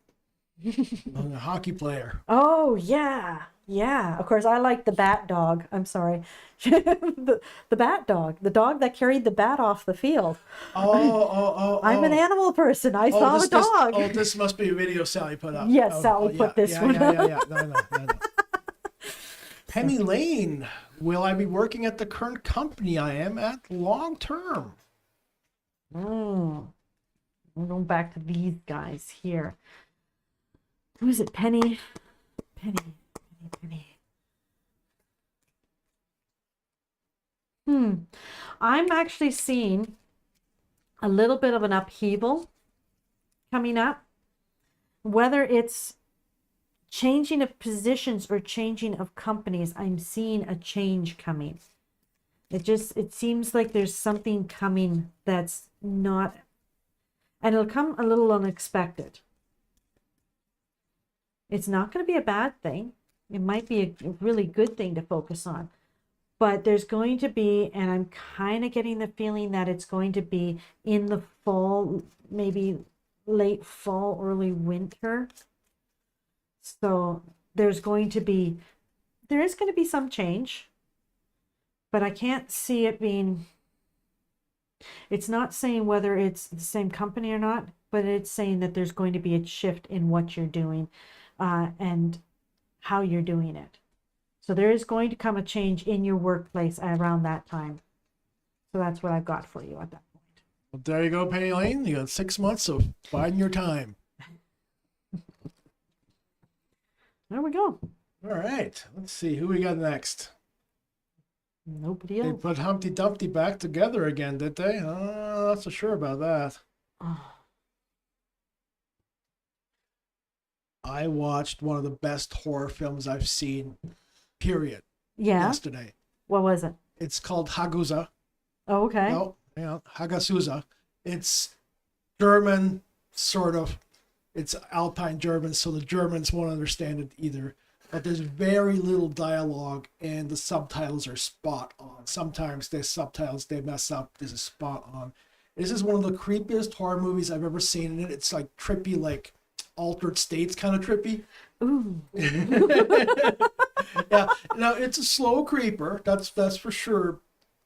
S1: A hockey player.
S2: Oh, yeah. Yeah, of course, I like the bat dog. I'm sorry. The bat dog, the dog that carried the bat off the field. I'm an
S1: Oh.
S2: animal person. I
S1: Oh,
S2: saw the dog.
S1: this must be a video Sally put up.
S2: Yes,
S1: Oh,
S2: Sally
S1: yeah,
S2: put this
S1: yeah,
S2: one
S1: yeah, yeah,
S2: up.
S1: yeah. No. Penny Lane, will I be working at the current company I am at long term?
S2: We're going back to these guys here. Who is it? Penny. I'm actually seeing a little bit of an upheaval coming up. Whether it's changing of positions or changing of companies, I'm seeing a change coming. It seems like there's something coming that's not, and it'll come a little unexpected. It's not going to be a bad thing. It might be a really good thing to focus on. But there's going to be, and I'm kind of getting the feeling that it's going to be in the fall, maybe late fall, early winter. So there is going to be some change, but I can't see it being, it's not saying whether it's the same company or not, but it's saying that there's going to be a shift in what you're doing and how you're doing it. So there is going to come a change in your workplace around that time. So that's what I've got for you at that point.
S1: Well, there you go, Penny Lane. You got 6 months of biding your time.
S2: There we go.
S1: All right. Let's see who we got next.
S2: Nobody
S1: They
S2: else.
S1: put Humpty Dumpty back together again, did they? Not so sure about that. I watched one of the best horror films I've seen, period,
S2: Yeah.
S1: yesterday.
S2: What was it?
S1: It's called Hagusa.
S2: Oh, okay.
S1: No, Hagasusa. It's German, sort of. It's Alpine German, so the Germans won't understand it either. But there's very little dialogue, and the subtitles are spot on. Sometimes there's subtitles they mess up. This is spot on. This is one of the creepiest horror movies I've ever seen, and it's like trippy, like Altered States kind of trippy.
S2: Ooh.
S1: Yeah, now it's a slow creeper, that's for sure,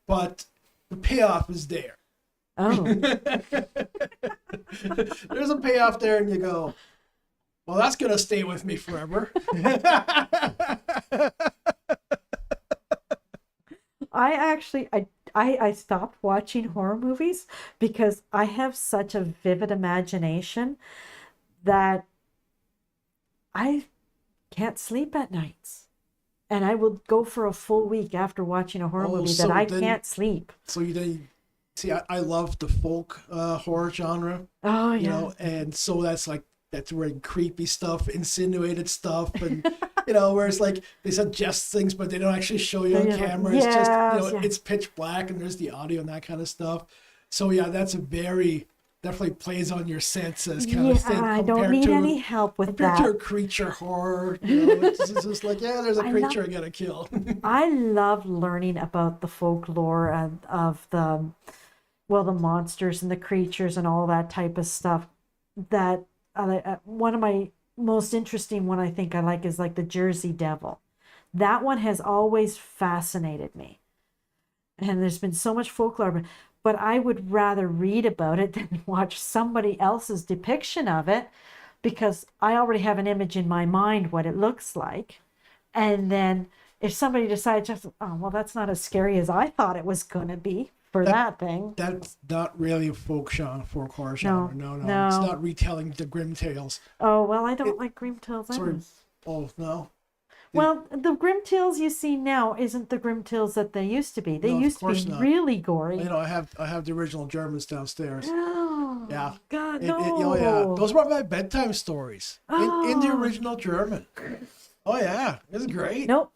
S1: but the payoff is there.
S2: Oh.
S1: There's a payoff there, and you go, well, that's gonna stay with me forever.
S2: I stopped watching horror movies because I have such a vivid imagination that I can't sleep at nights. And I will go for a full week after watching a horror movie
S1: so
S2: that I
S1: then-
S2: can't sleep.
S1: So you then see, I love the folk horror genre,
S2: Oh, yeah.
S1: you know, and so that's where creepy stuff, insinuated stuff, and where it's like they suggest things, but they don't actually show you on
S2: Yeah.
S1: camera. It's just
S2: Yes, yeah.
S1: it's pitch black, and there's the audio and that kind of stuff. So yeah, that's definitely plays on your senses kind of thing.
S2: I don't
S1: compared
S2: need
S1: to-
S2: any help with
S1: Compared to a
S2: that.
S1: creature horror, it's just like, yeah, there's a creature I gotta kill.
S2: I love learning about the folklore of the monsters and the creatures and all that type of stuff. That one of my most interesting one I think I like is like the Jersey Devil. That one has always fascinated me. And there's been so much folklore, but I would rather read about it than watch somebody else's depiction of it, because I already have an image in my mind what it looks like. And then if somebody decides, oh, well, that's not as scary as I thought it was going to be for that thing.
S1: That's not really a folk horror genre. No.
S2: No.
S1: It's not retelling the grim tales.
S2: Oh, well, I don't like Grim Tales.
S1: Sorry. Oh, no.
S2: Well, the Grim Tales you see now isn't the Grim Tales that they used to be. They
S1: No, of
S2: used to
S1: course
S2: be
S1: not.
S2: really gory.
S1: I have the original Germans downstairs.
S2: Oh,
S1: Yeah.
S2: God,
S1: Oh,
S2: no.
S1: yeah. Those were my bedtime stories in the
S2: Oh.
S1: original German. Oh, yeah. It's great.
S2: Nope.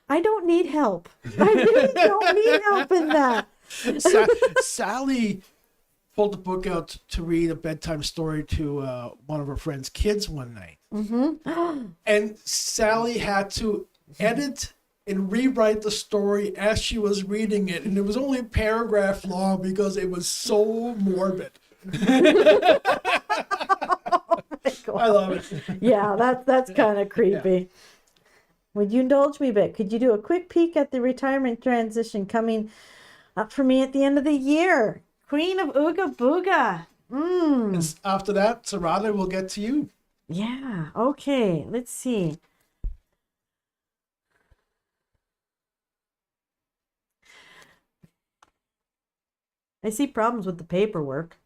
S2: I don't need help. I really don't need help in that.
S1: Sally pulled the book out to read a bedtime story to one of her friend's kids one night.
S2: Mm-hmm.
S1: And Sally had to edit and rewrite the story as she was reading it. And it was only a paragraph long because it was so morbid.
S2: going
S1: I
S2: on.
S1: love it.
S2: Yeah, that's kind of creepy. Would you indulge me a bit? Could you do a quick peek at the retirement transition coming up for me at the end of the year? Queen of Ooga Booga.
S1: And after that, Sarada will get to you.
S2: Yeah, okay. Let's see. I see problems with the paperwork.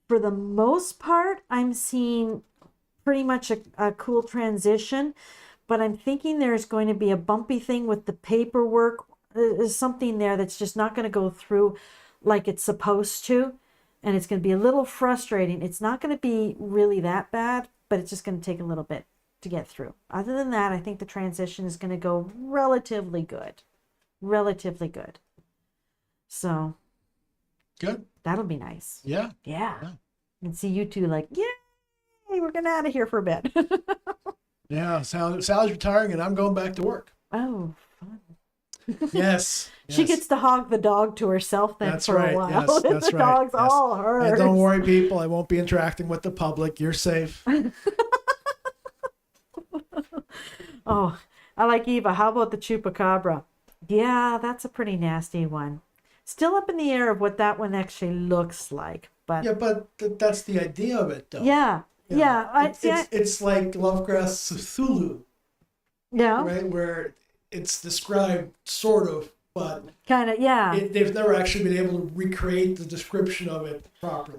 S2: For the most part, I'm seeing pretty much a cool transition, but I'm thinking there's going to be a bumpy thing with the paperwork. There's something there that's just not going to go through like it's supposed to, and it's going to be a little frustrating. It's not going to be really that bad, but it's just going to take a little bit to get through. Other than that, I think the transition is going to go relatively good. Relatively good. So
S1: Good.
S2: that'll be nice.
S1: Yeah.
S2: Yeah. And see you two like, yay, we're going out of here for a bit.
S1: Yeah. Sally's retiring and I'm going back to work.
S2: Oh, fun.
S1: Yes.
S2: She gets to hog the dog to herself then
S1: That's
S2: for
S1: right.
S2: a while.
S1: Yes, that's
S2: the
S1: right.
S2: dog's
S1: Yes.
S2: all hers.
S1: And don't worry, people. I won't be interacting with the public. You're safe.
S2: Oh, I like Eva. How about the chupacabra? Yeah, that's a pretty nasty one. Still up in the air of what that one actually looks like. But
S1: Yeah, but that's the idea of it, though.
S2: yeah.
S1: You know,
S2: Yeah.
S1: it's like Lovecraft's Cthulhu,
S2: Yeah.
S1: right? Where it's described sort of, but
S2: Kind of, yeah.
S1: they've never actually been able to recreate the description of it properly.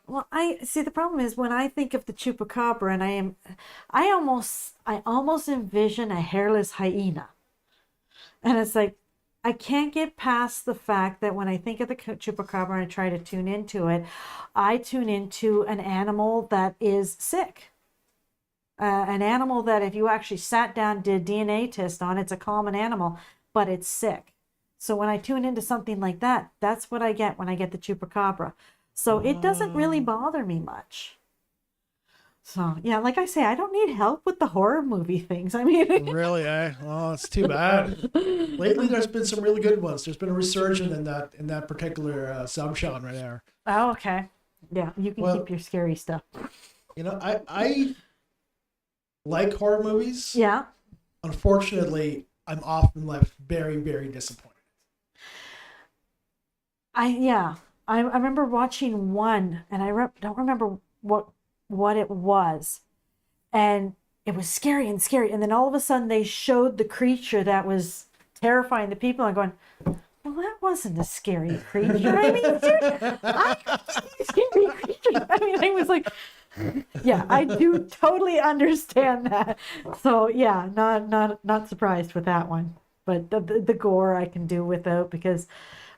S2: Well, I see the problem is when I think of the chupacabra, and I almost envision a hairless hyena, and it's like I can't get past the fact that when I think of the chupacabra and I try to tune into it, I tune into an animal that is sick, an animal that if you actually sat down did DNA test on, it's a common animal, but it's sick. So when I tune into something like that, that's what I get when I get the chupacabra. So it doesn't really bother me much. So yeah, like I say, I don't need help with the horror movie things. I mean,
S1: Really, eh? Oh, it's too bad. Lately, there's been some really good ones. There's been a resurgence in that particular subgenre there.
S2: oh, okay. Yeah, you can
S1: Well-
S2: keep your scary stuff.
S1: You know, I like horror movies.
S2: Yeah.
S1: Unfortunately, I'm often left very, very disappointed.
S2: I remember watching one, and I don't remember what it was, and it was scary and scary, and then all of a sudden they showed the creature that was terrifying the people. I'm going, well, that wasn't a scary creature. I mean, seriously, I see scary creatures. I mean, I was like, yeah, I do totally understand that. So yeah, not surprised with that one, but the gore I can do without, because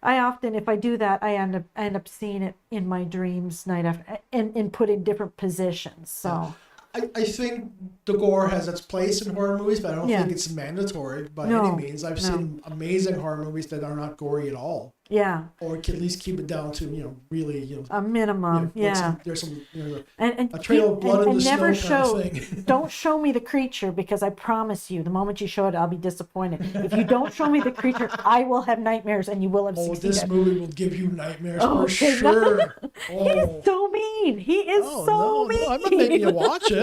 S2: I often, if I do that, I end up seeing it in my dreams night after, and put in different positions. So
S1: I think the gore has its place in horror movies, but I don't
S2: Yeah.
S1: think it's mandatory by
S2: No,
S1: any means. I've seen amazing horror movies that are not gory at all,
S2: yeah,
S1: or can at least keep it down to really
S2: a minimum, yeah.
S1: There's some
S2: And
S1: a trail of blood in the
S2: never
S1: snow kind of thing.
S2: don't show me the creature, because I promise you, the moment you show it, I'll be disappointed. If you don't show me the creature, I will have nightmares, and you will have
S1: Oh,
S2: succeeded.
S1: this movie will give you nightmares
S2: Oh,
S1: for
S2: okay, no.
S1: sure.
S2: He
S1: Oh.
S2: is so mean. He is
S1: Oh,
S2: so
S1: no,
S2: mean.
S1: I'm not making you watch it.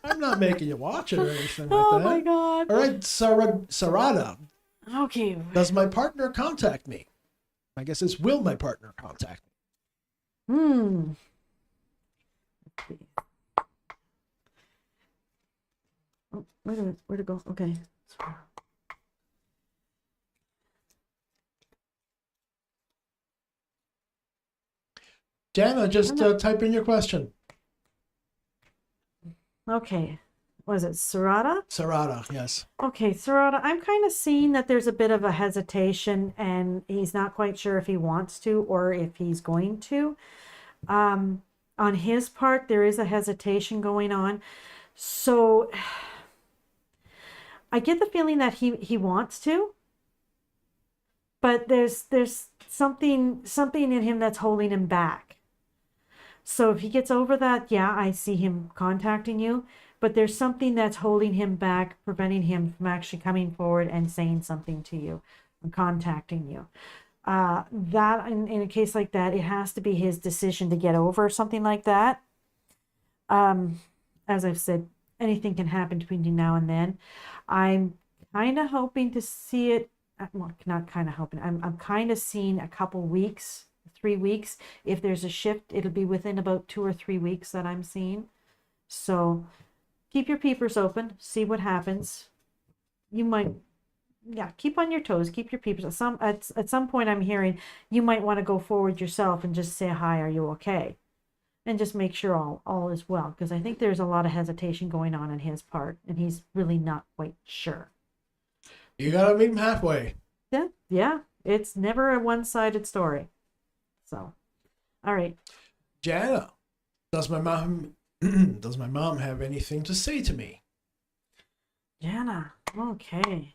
S1: I'm not making you watch it or anything like
S2: Oh
S1: that.
S2: my god.
S1: All right, Sarada,
S2: Okay.
S1: does my partner contact me? I guess it's will my partner contact me?
S2: Let's see. Oh, where to go? Okay.
S1: Jana, just type in your question.
S2: Okay. Was it Sarada?
S1: Sarada, yes.
S2: Okay, Sarada, I'm kind of seeing that there's a bit of a hesitation, and he's not quite sure if he wants to or if he's going to. On his part, there is a hesitation going on. So I get the feeling that he wants to, but there's something in him that's holding him back. So if he gets over that, yeah, I see him contacting you, but there's something that's holding him back, preventing him from actually coming forward and saying something to you and contacting you. That in a case like that, it has to be his decision to get over something like that. As I've said, anything can happen between now and then. I'm kind of hoping to see it. Well, not kind of hoping. I'm kind of seeing a couple weeks, 3 weeks. If there's a shift, it'll be within about 2 or 3 weeks that I'm seeing. So keep your peepers open. See what happens. You might, yeah, keep on your toes. Keep your peepers. At some point, I'm hearing you might want to go forward yourself and just say hi. Are you okay? And just make sure all is well, because I think there's a lot of hesitation going on his part, and he's really not quite sure.
S1: You gotta meet him halfway.
S2: Yeah, it's never a one-sided story. So, all right.
S1: Jana, does my mom have anything to say to me?
S2: Jana, okay.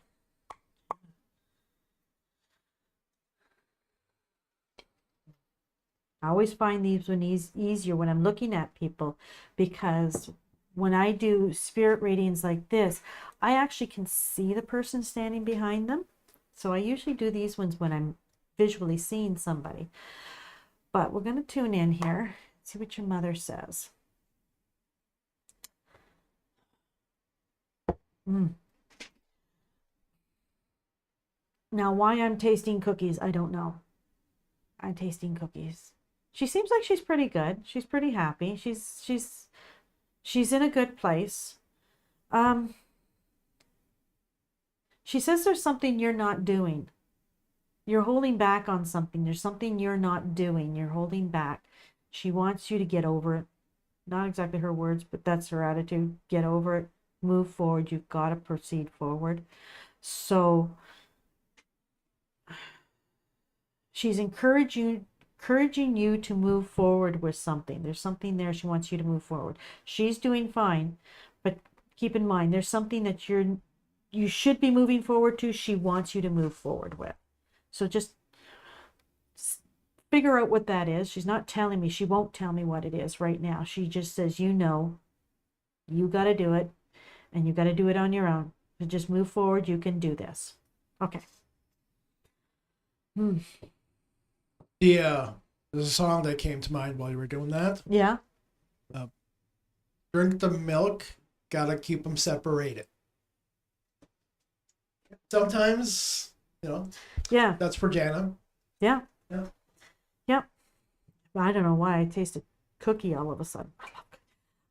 S2: I always find these one easier when I'm looking at people, because when I do spirit readings like this, I actually can see the person standing behind them. So I usually do these ones when I'm visually seeing somebody. But we're going to tune in here, see what your mother says. Now, why I'm tasting cookies, I don't know. I'm tasting cookies. She seems like she's pretty good. She's pretty happy. She's in a good place. She says there's something you're not doing. You're holding back on something. There's something you're not doing. You're holding back. She wants you to get over it. Not exactly her words, but that's her attitude. Get over it. Move forward. You've got to proceed forward. So she's encouraging you to move forward with something. There's something there. She wants you to move forward. She's doing fine, but keep in mind, there's something that you should be moving forward to. She wants you to move forward with. So just figure out what that is. She's not telling me. She won't tell me what it is right now. She just says, you got to do it, and you got to do it on your own. So just move forward. You can do this. Okay.
S1: Yeah, there's a song that came to mind while you were doing that.
S2: Yeah.
S1: Drink the milk, gotta keep them separated. Sometimes,
S2: Yeah.
S1: that's for Jana.
S2: Yeah.
S1: Yeah.
S2: Yep. I don't know why I tasted cookie all of a sudden.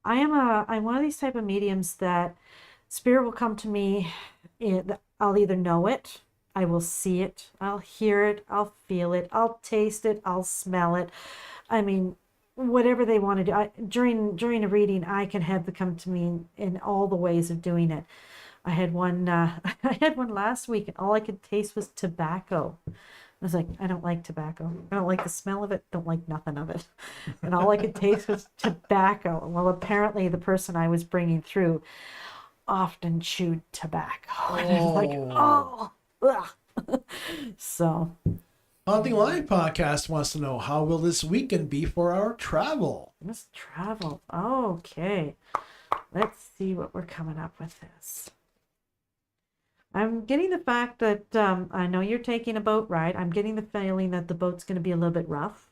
S2: I'm one of these type of mediums that spirit will come to me. I'll either know it, I will see it, I'll hear it, I'll feel it, I'll taste it, I'll smell it. I mean, whatever they want to do. During a reading, I can have them come to me in all the ways of doing it. I had one last week, and all I could taste was tobacco. I was like, I don't like tobacco. I don't like the smell of it. Don't like nothing of it. And all I could taste was tobacco. Well, apparently the person I was bringing through often chewed tobacco. And I was like, ugh. So.
S1: Haunting Live Podcast wants to know, how will this weekend be for our travel?
S2: Let's travel. Okay. Let's see what we're coming up with this. I'm getting the fact that I know you're taking a boat ride. I'm getting the feeling that the boat's going to be a little bit rough.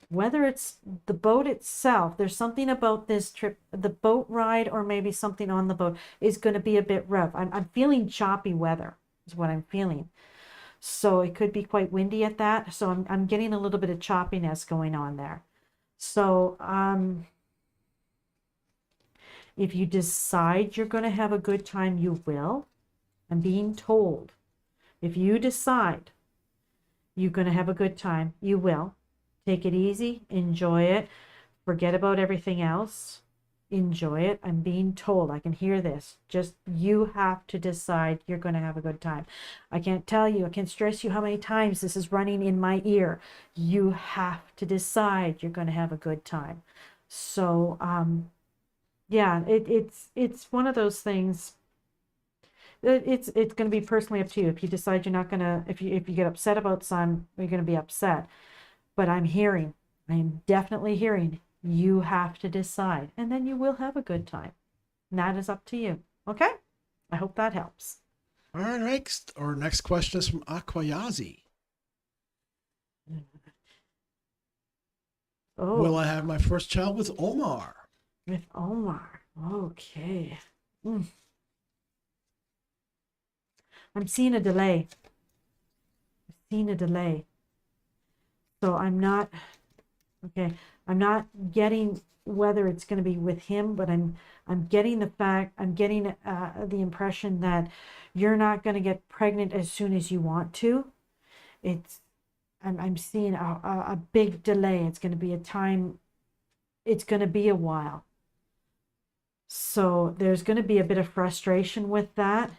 S2: Whether it's the boat itself, there's something about this trip, the boat ride, or maybe something on the boat is going to be a bit rough. I'm feeling choppy weather is what I'm feeling. So it could be quite windy at that. So I'm getting a little bit of choppiness going on there. So if you decide you're going to have a good time, you will. I'm being told. If you decide you're going to have a good time, you will. Take it easy. Enjoy it. Forget about everything else. Enjoy it. I'm being told. I can hear this. Just you have to decide you're going to have a good time. I can't tell you. I can't stress you how many times this is running in my ear. You have to decide you're going to have a good time. So, yeah, it's one of those things. It's going to be personally up to you. If you decide you're not going to, if you get upset about some, you're going to be upset. But I am definitely hearing, you have to decide, and then you will have a good time. And that is up to you. Okay? I hope that helps.
S1: All right, next question is from Aquayazi.
S2: Oh,
S1: Will I have my first child with Omar?
S2: with Omar. Okay. Mm. I'm seeing a delay. So I'm not okay. I'm not getting whether it's going to be with him, but I'm getting the impression that you're not going to get pregnant as soon as you want to. It's I'm seeing a big delay. It's going to be a time. It's going to be a while. So there's going to be a bit of frustration with that.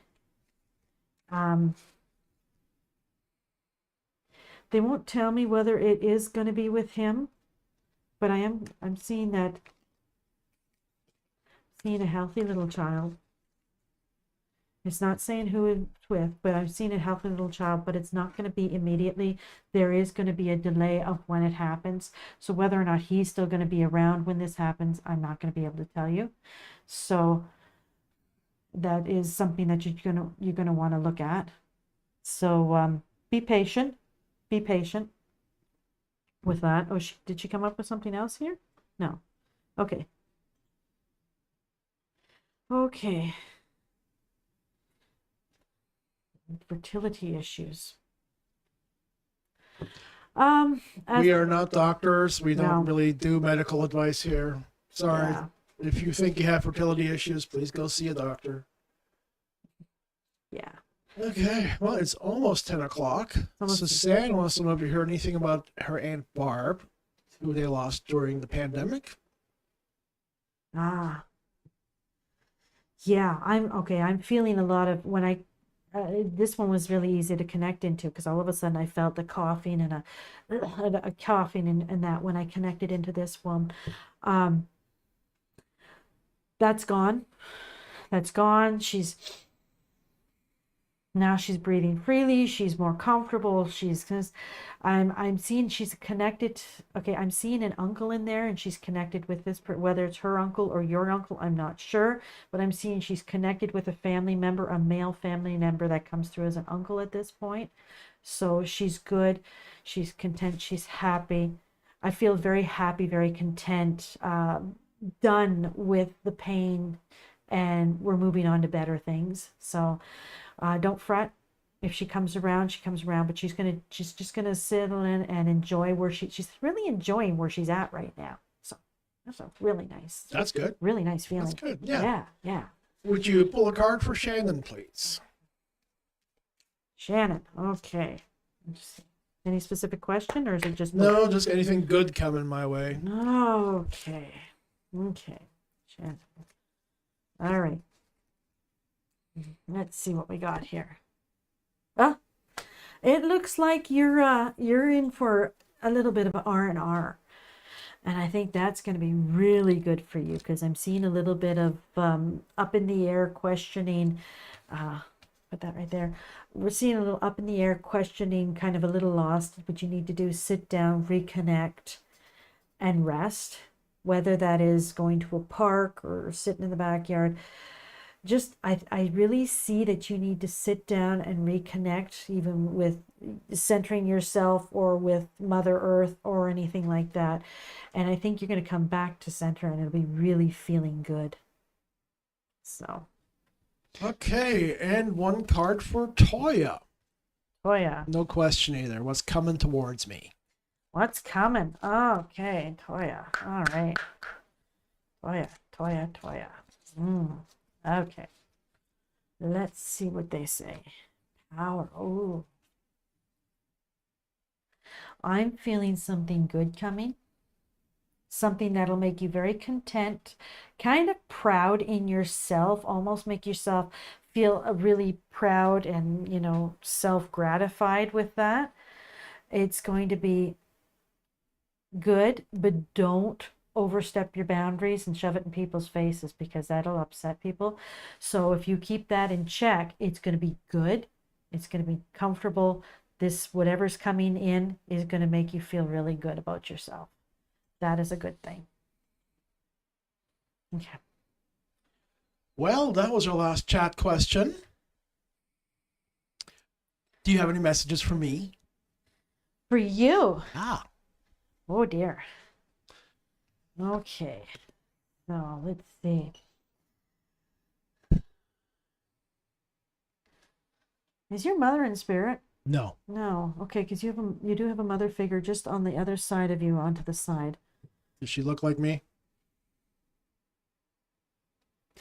S2: They won't tell me whether it is going to be with him, but I'm seeing a healthy little child. It's not saying who it's with, but I'm seeing a healthy little child, but it's not going to be immediately. There is going to be a delay of when it happens. So whether or not he's still going to be around when this happens, I'm not going to be able to tell you. So that is something that you're going to want to look at. So be patient. Be patient with that. Oh, did she come up with something else here? No. Okay. Okay. Fertility issues.
S1: We are not doctors. We don't
S2: No.
S1: really do medical advice here. Sorry.
S2: Yeah.
S1: If you think you have fertility issues, please go see a doctor.
S2: Yeah.
S1: Okay, well, it's almost 10 o'clock.
S2: Almost
S1: Suzanne wants to know if you heard anything about her Aunt Barb, who they lost during the pandemic.
S2: Ah. Yeah, I'm feeling a lot of this one was really easy to connect into because all of a sudden I felt the coughing and a coughing and that when I connected into this one. That's gone. That's gone. Now she's breathing freely. She's more comfortable. I'm seeing she's connected. Okay, I'm seeing an uncle in there, and she's connected with this. Whether it's her uncle or your uncle, I'm not sure. But I'm seeing she's connected with a family member, a male family member that comes through as an uncle at this point. So she's good. She's content. She's happy. I feel very happy, very content. Done with the pain, and we're moving on to better things. So. Don't fret. If she comes around, she comes around, but she's just gonna settle in and enjoy she's really enjoying where she's at right now. So that's a really nice.
S1: That's good.
S2: Really nice feeling.
S1: That's good. Yeah.
S2: Yeah.
S1: Would you pull a card for Shannon, please?
S2: Shannon. Okay. Any specific question, or is it just
S1: No, just anything good coming my way.
S2: Okay. Shannon. All right. Let's see what we got here. It looks like you're in for a little bit of R&R. And I think that's going to be really good for you because I'm seeing a little bit of up in the air questioning. Put that right there. We're seeing a little up in the air questioning, kind of a little lost. What you need to do is sit down, reconnect, and rest. Whether that is going to a park or sitting in the backyard. I really see that you need to sit down and reconnect, even with centering yourself or with Mother Earth or anything like that. And I think you're going to come back to center and it'll be really feeling good. So.
S1: Okay, and one card for Toya.
S2: Toya.
S1: No question either. What's coming towards me?
S2: What's coming? Okay, Toya. All right. Toya. Okay. Let's see what they say. Power. Oh. I'm feeling something good coming. Something that'll make you very content, kind of proud in yourself, almost make yourself feel really proud and, self-gratified with that. It's going to be good, but don't overstep your boundaries and shove it in people's faces because that'll upset people. So if you keep that in check, it's going to be good. It's going to be comfortable. Whatever's coming in is going to make you feel really good about yourself. That is a good thing. Okay.
S1: Well, that was our last chat question. Do you have any messages for me?
S2: For you.
S1: Ah.
S2: Oh dear. Okay. So let's see. Is your mother in spirit?
S1: No.
S2: No. Okay, because you do have a mother figure just on the other side of you, onto the side.
S1: Does she look like me?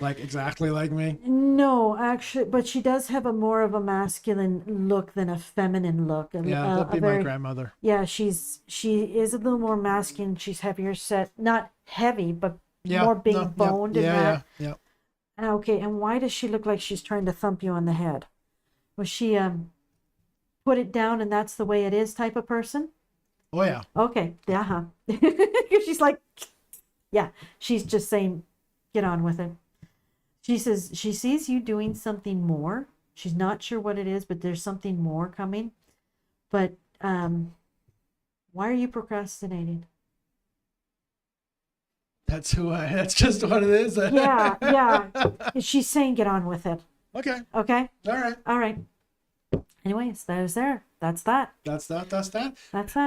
S1: Like exactly like me?
S2: No, actually, but she does have a more of a masculine look than a feminine look.
S1: Yeah, that'd be my grandmother.
S2: Yeah, she is a little more masculine. She's heavier set, not heavy, but
S1: Yeah,
S2: more big
S1: no,
S2: boned and
S1: yeah,
S2: that.
S1: yeah.
S2: Okay, and why does she look like she's trying to thump you on the head? Was she put it down and that's the way it is type of person?
S1: Oh yeah.
S2: Okay, yeah, she's like, yeah, she's just saying, get on with it. She says she sees you doing something more. She's not sure what it is, but there's something more coming. But why are you procrastinating?
S1: That's just what it is.
S2: Yeah, yeah. She's saying get on with it.
S1: Okay.
S2: Okay?
S1: All right.
S2: All right. Anyways, That's that.
S1: That's that.
S2: That's that.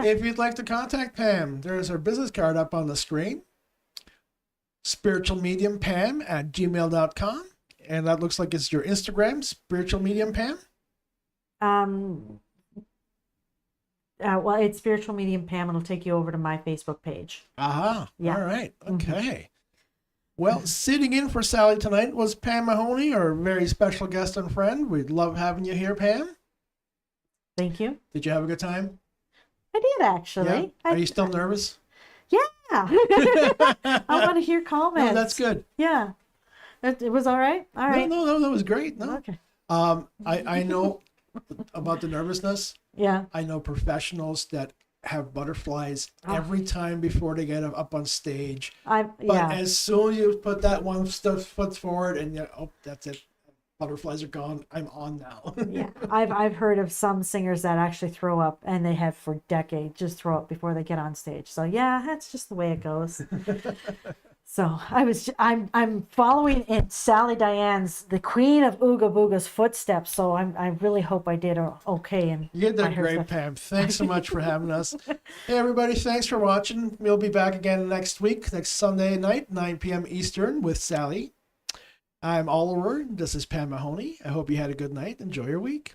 S1: If you'd like to contact Pam, there's her business card up on the screen. spiritualmediumpam@gmail.com. And that looks like it's your Instagram, Spiritual Medium Pam.
S2: Well, it's Spiritual Medium Pam. It'll take you over to my Facebook page.
S1: Aha.
S2: Yeah.
S1: All right. Okay. Well, sitting in for Sally tonight was Pam Mahoney, our very special guest and friend. We'd love having you here, Pam.
S2: Thank you.
S1: Did you have a good time?
S2: I did actually.
S1: Yeah. Are you still nervous?
S2: Yeah. I want to hear comments.
S1: No, that's good.
S2: Yeah. It was all right. All right.
S1: No, that was great. No.
S2: Okay.
S1: I know about the nervousness.
S2: Yeah.
S1: I know professionals that have butterflies
S2: Oh.
S1: every time before they get up on stage. But
S2: Yeah.
S1: as soon as you put that one foot forward and that's it. Butterflies are gone. I'm on now.
S2: Yeah. I've heard of some singers that actually throw up, and they have for decades, just throw up before they get on stage. So yeah, that's just the way it goes. So I'm following in Sally Diane's, the Queen of Ooga Booga's footsteps. So I really hope I did okay. And
S1: You did great, Pam. Thanks so much for having us. Hey, everybody. Thanks for watching. We'll be back again next week, next Sunday night, 9 p.m. Eastern with Sally. I'm Oliver. This is Pam Mahoney. I hope you had a good night. Enjoy your week.